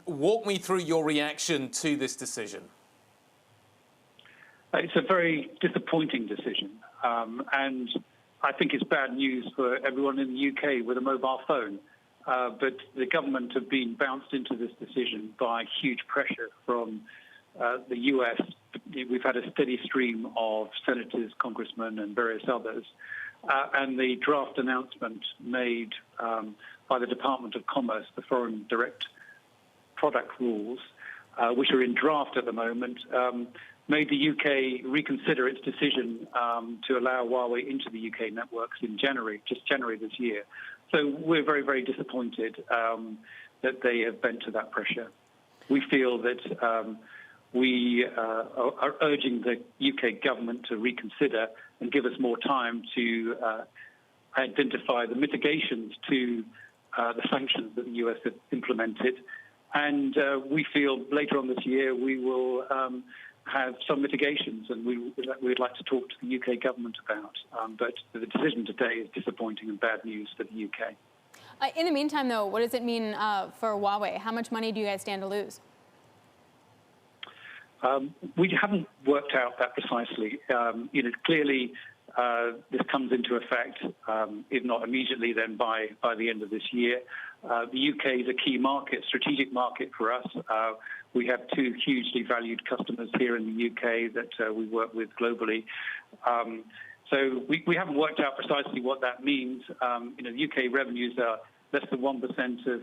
Walk me through your reaction to this decision. It's a very disappointing decision, and I think it's bad news for everyone in the UK with a mobile phone. But the government have been bounced into this decision by huge pressure from the US. We've had a steady stream of senators, congressmen, and various others. And the draft announcement made by the Department of Commerce, the Foreign Direct Product Rules, which are in draft at the moment, made the UK reconsider its decision to allow Huawei into the UK networks in January this year. So we're very, very disappointed that they have bent to that pressure. We feel that we are urging the UK government to reconsider and give us more time to identify the mitigations to the sanctions that the US have implemented. And we feel later on this year we will have some mitigations, and we'd like to talk to the UK government about. But the decision today is disappointing and bad news for the UK. In the meantime, though, what does it mean for Huawei? How much money do you guys stand to lose? We haven't worked out that precisely. Clearly, this comes into effect, if not immediately, then by the end of this year. The UK is a key market, strategic market for us. We have two hugely valued customers here in the UK that we work with globally. So we haven't worked out precisely what that means. The UK revenues are less than 1% of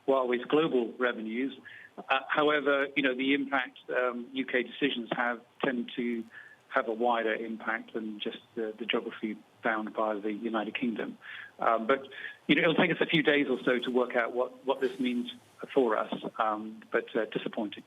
Huawei's global revenues. However, the impact UK decisions tend to have a wider impact than just the geography bound by the United Kingdom. But it'll take us a few days or so to work out what this means for us, but disappointing.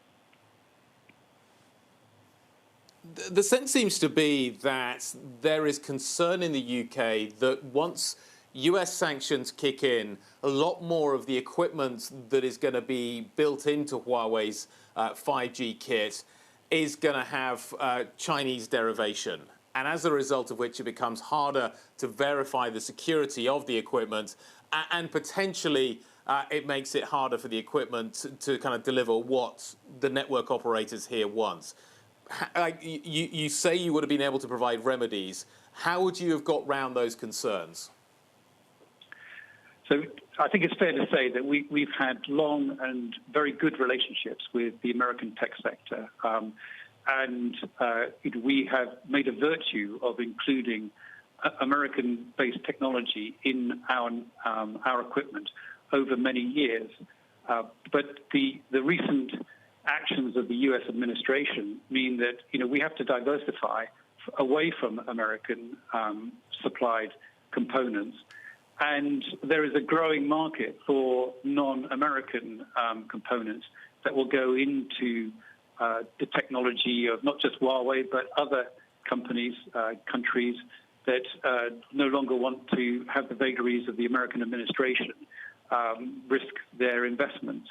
The sense seems to be that there is concern in the UK that once US sanctions kick in, a lot more of the equipment that is going to be built into Huawei's 5G kit is going to have Chinese derivation. And as a result of which it becomes harder to verify the security of the equipment, and potentially it makes it harder for the equipment to kind of deliver what the network operators here want. You say you would have been able to provide remedies. How would you have got round those concerns? So I think it's fair to say that we've had long and very good relationships with the American tech sector. And we have made a virtue of including American-based technology in our equipment over many years. But the recent actions of the U.S. administration mean that we have to diversify away from American supplied components. And there is a growing market for non-American components that will go into the technology of not just Huawei, but other companies, countries that no longer want to have the vagaries of the American administration risk their investments.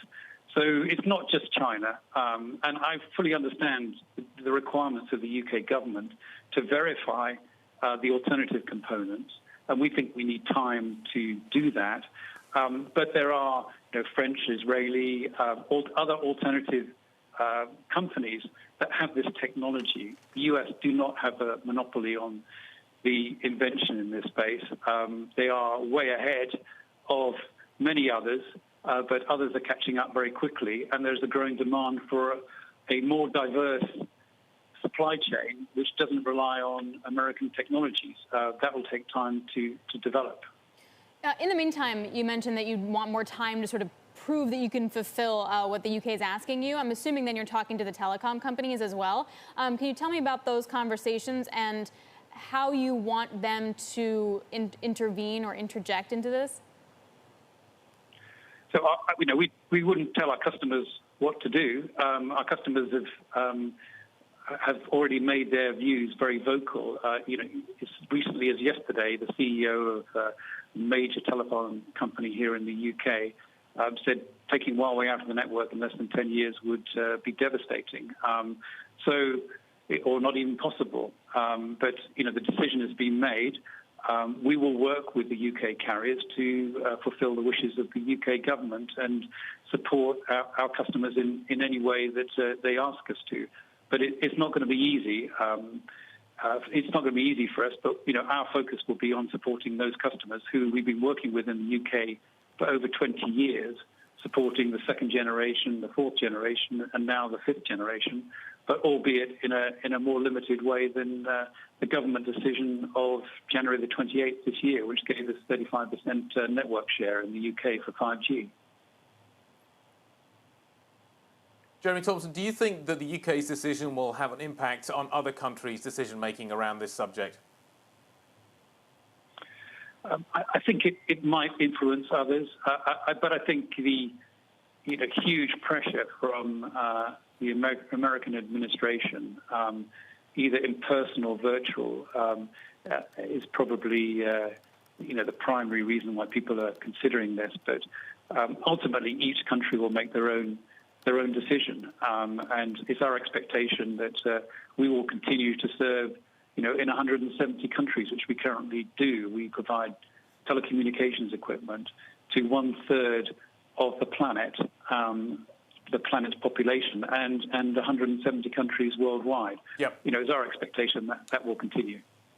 So it's not just China. And I fully understand the requirements of the UK government to verify the alternative components. And we think we need time to do that. But there are French, Israeli, other alternative companies that have this technology. The US do not have a monopoly on the invention in this space. They are way ahead of many others, but others are catching up very quickly. And there's a growing demand for a more diverse supply chain, which doesn't rely on American technologies. That will take time to develop. In the meantime, you mentioned that you want more time to sort of prove that you can fulfill what the UK is asking you. I'm assuming then you're talking to the telecom companies as well. Can you tell me about those conversations and how you want them to intervene or interject into this? So, we wouldn't tell our customers what to do. Our customers have already made their views very vocal. As recently as yesterday, the CEO of a major telephone company here in the UK said taking Huawei out of the network in less than 10 years would be devastating. Or not even possible. But the decision has been made. we will work with the UK carriers to fulfil the wishes of the UK government and support our customers in any way that they ask us to. But it's not going to be easy. It's not going to be easy for us, but our focus will be on supporting those customers who we've been working with in the UK for over 20 years, supporting the second generation, the fourth generation, and now the fifth generation, but albeit in a more limited way than the government decision of January the 28th this year, which gave us 35% network share in the UK for 5G. Jeremy Thompson, do you think that the UK's decision will have an impact on other countries' decision-making around this subject? I think it might influence others, but I think the huge pressure from the American administration, either in person or virtual, is probably the primary reason why people are considering this. But ultimately, each country will make their own decision, and it's our expectation that we will continue to serve, in 170 countries, which we currently do. We provide telecommunications equipment to 1/3 of the planet's population, and 170 countries worldwide. Yep. It's our expectation that will continue.